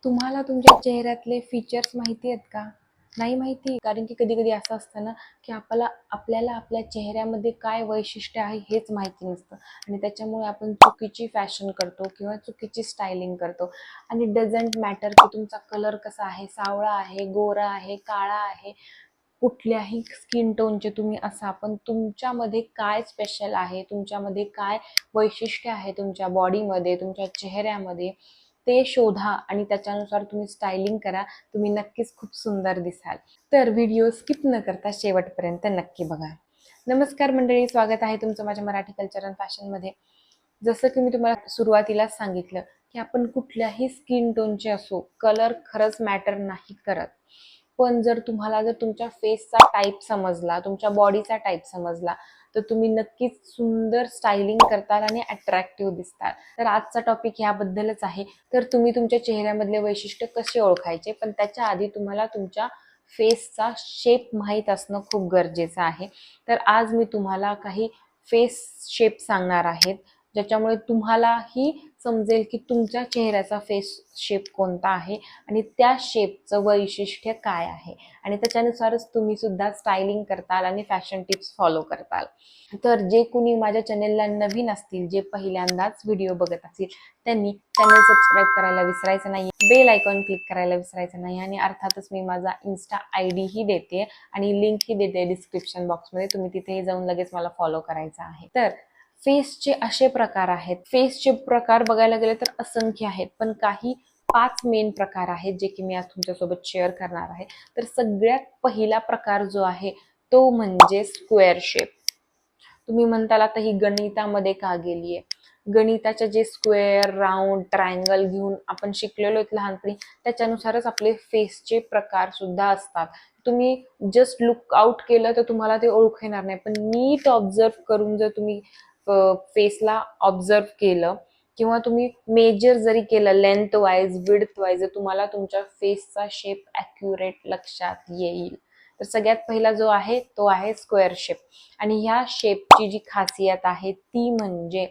तुम्हाला तुमच्या चेहऱ्यातले फीचर्स माहिती आहेत का? नाही माहिती? कारण की कधी-कधी असं असतं ना, की आपल्याला आपल्या चेहऱ्यामध्ये काय वैशिष्ट्य आहे हेच माहिती नसतं आणि त्याच्यामुळे आपण चुकीची फॅशन करतो किंवा चुकीची स्टायलिंग करतो आणि डझंट मॅटर की तुमचा कलर कसा आहे, सावळा आहे, गोरा आहे, काळा आहे, कुठल्याही स्किन टोनचे तुम्ही असा, पण तुमच्यामध्ये काय स्पेशल आहे, तुमच्यामध्ये काय वैशिष्ट्य आहे तुमच्या बॉडीमध्ये, तुमच्या चेहऱ्यामध्ये, ते शोधा आणि त्याच्यानुसार तुम्ही स्टायलिंग करा. तुम्ही नक्कीच खूप सुंदर दिसाल. तर व्हिडिओ स्किप न करता शेवटपर्यंत नक्की बघा. नमस्कार मंडळी, स्वागत आहे तुमचं माझ्या मराठी कल्चर अँड फॅशनमध्ये. जसं की मी तुम्हाला सुरुवातीलाच सांगितलं की आपण कुठल्याही स्किन टोनचे असो, कलर खरंच मॅटर नाही करत. पण जर तुमच्या फेसचा टाईप समजला, तुमच्या बॉडीचा टाईप समजला, तर तुम्ही नक्कीच सुंदर स्टायलिंग करताल आणि अट्रॅक्टिव्ह दिसताल. तर आजचा टॉपिक ह्याबद्दलच आहे. तर तुम्ही तुमच्या चेहऱ्यामधले वैशिष्ट्य कसे ओळखायचे, पण त्याच्या आधी तुम्हाला तुमच्या फेसचा शेप माहीत असणं खूप गरजेचं आहे. तर आज मी तुम्हाला काही फेस शेप सांगणार आहेत, ज्याच्यामुळे तुम्हालाही समजेल की तुमच्या चेहऱ्याचा फेस शेप कोणता आहे आणि त्या शेपचं वैशिष्ट्य काय आहे आणि त्याच्यानुसारच तुम्ही सुद्धा स्टायलिंग करताल आणि फॅशन टिप्स फॉलो करताल. तर जे कुणी माझ्या चॅनेलला नवीन असतील, जे पहिल्यांदाच व्हिडिओ बघत असतील, त्यांनी चॅनेल सबस्क्राईब करायला विसरायचं नाही, बेल आयकॉन क्लिक करायला विसरायचं नाही आणि अर्थातच मी माझा इन्स्टा ID ही देते आणि लिंक ही देते डिस्क्रिप्शन बॉक्समध्ये. तुम्ही तिथे जाऊन लगेच मला फॉलो करायचं आहे. तर फेसचे असे प्रकार आहेत. फेसचे प्रकार बघायला गेले तर असंख्य आहेत, पण काही 5 मेन प्रकार आहेत जे की मी आज तुमच्यासोबत शेअर करणार आहे. तर सगळ्यात पहिला प्रकार जो आहे तो म्हणजे स्क्वेअर शेप. तुम्ही म्हणताल आता ही गणितामध्ये का गेलीये? गणिताचे जे स्क्वेअर, राऊंड, ट्रायंगल घेऊन आपण शिकलेलो आहेत लहानपणी, त्याच्यानुसारच आपले फेसचे प्रकार सुद्धा असतात. तुम्ही जस्ट लुक आउट केलं तर तुम्हाला ते ओळखू येणार नाही, पण नीट ऑब्झर्व करून जर तुम्ही फेसला ऑब्झर्व केलं किंवा तुम्ही मेजर जरी केलं लेंथ वाईज, विड्थ वाईज, तुम्हाला तुमच्या फेसचा शेप ॲक्युरेट लक्षात येईल. तर सगळ्यात पहिला जो आहे तो आहे स्क्वेअर शेप आणि ह्या शेपची जी खासियत आहे ती म्हणजे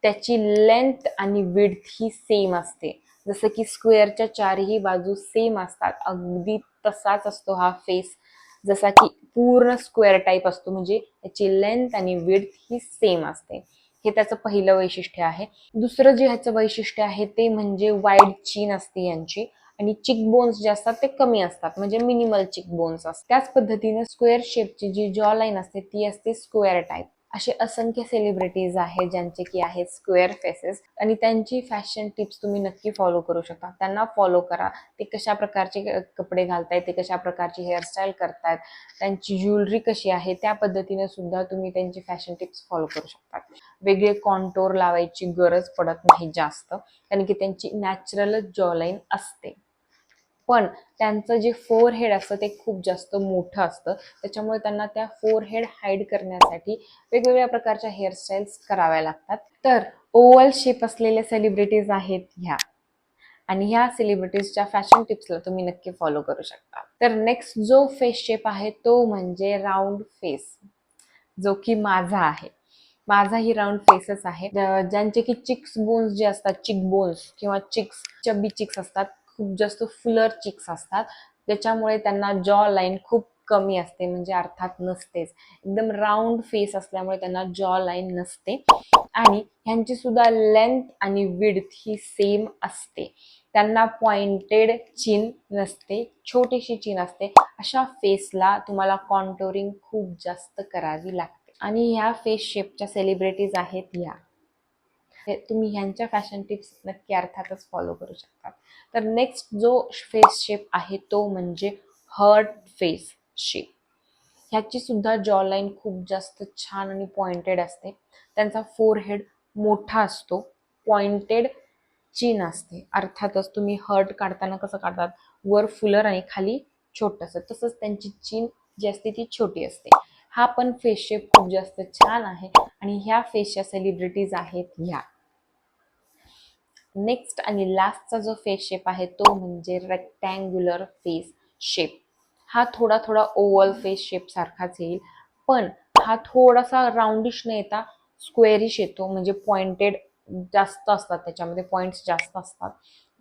त्याची लेंथ आणि विड्थ ही सेम असते. जसं की स्क्वेअरच्या चारही बाजू सेम असतात, अगदी तसाच असतो हा फेस. जसा की पूर्ण स्क्वेअर टाईप असतो, म्हणजे त्याची लेंथ आणि विड्थ ही सेम असते. हे त्याचं पहिलं वैशिष्ट्य आहे. दुसरं जे ह्याचं वैशिष्ट्य आहे ते म्हणजे वाईड चीन असते यांची आणि चिक बोन्स जे असतात ते कमी असतात, म्हणजे मिनिमल चिक बोन्स असतात. त्याच पद्धतीने स्क्वेअर शेपची जी जॉ लाईन असते ती असते स्क्वेअर टाईप. असे असंख्य सेलिब्रिटीज आहेत ज्यांचे की आहेत स्क्वेअर फेसेस आणि त्यांची फॅशन टिप्स तुम्ही नक्की फॉलो करू शकता. त्यांना फॉलो करा. ते कशा प्रकारचे कपडे घालतायत, ते कशा प्रकारची हेअरस्टाईल करतायत, त्यांची ज्वेलरी कशी आहे, त्या पद्धतीने सुद्धा तुम्ही त्यांची फॅशन टिप्स फॉलो करू शकता. वेगळे कॉन्टोर लावायची गरज पडत नाही जास्त, कारण की त्यांची नॅचरलच जॉ लाईन असते. पण त्यांचं जे फोरहेड असतं ते खूप जास्त मोठं असतं, त्याच्यामुळे त्यांना त्या फोरहेड हाईड करण्यासाठी वेगवेगळ्या प्रकारच्या हेअरस्टाईल्स कराव्या लागतात. तर ओव्हल शेप असलेल्या सेलिब्रिटीज आहेत ह्या आणि ह्या सेलिब्रिटीजच्या फॅशन टिप्सला तुम्ही नक्की फॉलो करू शकता. तर नेक्स्ट जो फेस शेप आहे तो म्हणजे राऊंड फेस, जो की माझा आहे. माझा ही राऊंड फेसच आहे. ज्यांचे की चिक्स बोन्स जे असतात, चिक बोन्स किंवा चिक्स, चबी चिक्स असतात, खूप जास्त फुलर चिक्स असतात, त्याच्यामुळे त्यांना जॉ लाईन खूप कमी असते, म्हणजे अर्थात नसतेच. एकदम राऊंड फेस असल्यामुळे त्यांना जॉ लाईन नसते आणि ह्यांची सुद्धा लेंथ आणि विड्थ ही सेम असते. त्यांना पॉइंटेड चिन नसते, छोटीशी चिन असते. अशा फेसला तुम्हाला कॉन्टोरिंग खूप जास्त करावी लागते आणि ह्या फेस शेपच्या सेलिब्रिटीज आहेत ह्या. तुम्ही ह्यांच्या फॅशन टिप्स नक्की अर्थातच फॉलो करू शकता. तर नेक्स्ट जो फेस शेप आहे तो म्हणजे हर्ट फेस शेप. ह्याची सुद्धा जॉ लाईन खूप जास्त छान आणि पॉइंटेड असते. त्यांचा फोरहेड मोठा असतो, पॉइंटेड चिन असते. अर्थातच तुम्ही हर्ट काढताना कसं काढतात, वर फुलर आणि खाली छोटंसं, तसंच त्यांची चिन जी असते ती छोटी असते. हा पण फेस शेप खूप जास्त छान आहे आणि ह्या फेसच्या सेलिब्रिटीज आहेत ह्या. नेक्स्ट आणि लास्टचा जो फेस शेप आहे तो म्हणजे रेक्टँग्युलर फेस शेप. हा थोडा थोडा ओव्हल फेस शेप सारखाच येईल, पण हा थोडासा राऊंडिश न येता स्क्वेअरिश येतो, म्हणजे पॉइंटेड जास्त असतात, त्याच्यामध्ये पॉइंट्स जास्त असतात.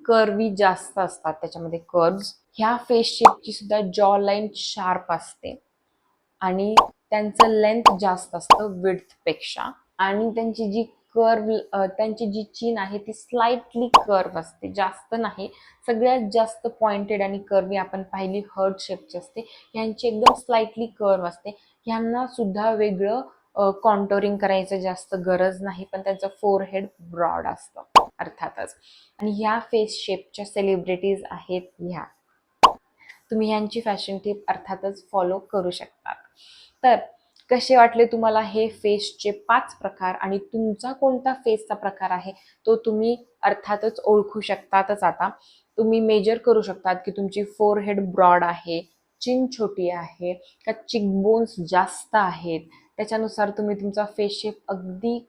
कर्वी जास्त असतात, त्याच्यामध्ये कर्व्स. ह्या फेस शेपची सुद्धा जॉ लाईन शार्प असते आणि त्यांचं लेंथ जास्त असतं विड्थ पेक्षा. आणि त्यांची जी त्यांची जी चीन आहे ती स्लाइटली कर्व असते, जास्त नाही. सगळ्यात जास्त पॉइंटेड आणि कर्वी आपण पाहिली हर्ट शेपची असते, यांची एकदम स्लाइटली कर्व असते. यांना सुद्धा वेगळं कॉन्टोरिंग करायचं जास्त गरज नाही, पण त्यांचं फोरहेड ब्रॉड असतं अर्थातच. आणि ह्या फेस शेपच्या सेलिब्रिटीज आहेत ह्या. तुम्ही ह्यांची फॅशन टिप अर्थातच फॉलो करू शकता. तर कसे वाटले तुम्हाला हे फेसचे 5 प्रकार, आणि तुमचा कोणता फेसचा प्रकार आहे तो तुम्ही अर्थातच ओळखू शकतातच. आता तुम्ही मेजर करू शकतात की तुमची फोरहेड ब्रॉड आहे, चिन छोटी आहे का, चिकबोन्स जास्त आहेत. त्याच्यानुसार तुम्ही तुमचा फेस शेप अगदी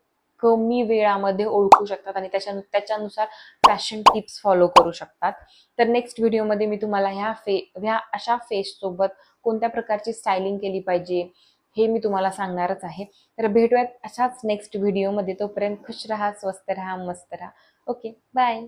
कमी वेळामध्ये ओळखू शकतात आणि त्याच्यानुसार फॅशन टिप्स फॉलो करू शकतात. तर नेक्स्ट व्हिडिओमध्ये मी तुम्हाला ह्या अशा फेस सोबत कोणत्या प्रकारची स्टायलिंग केली पाहिजे हे मी तुम्हाला सांगणारच आहे. तर भेटूयात अशाच नेक्स्ट व्हिडिओमध्ये. तोपर्यंत खुश राहा, स्वस्त राहा, मस्त राहा. Okay, bye.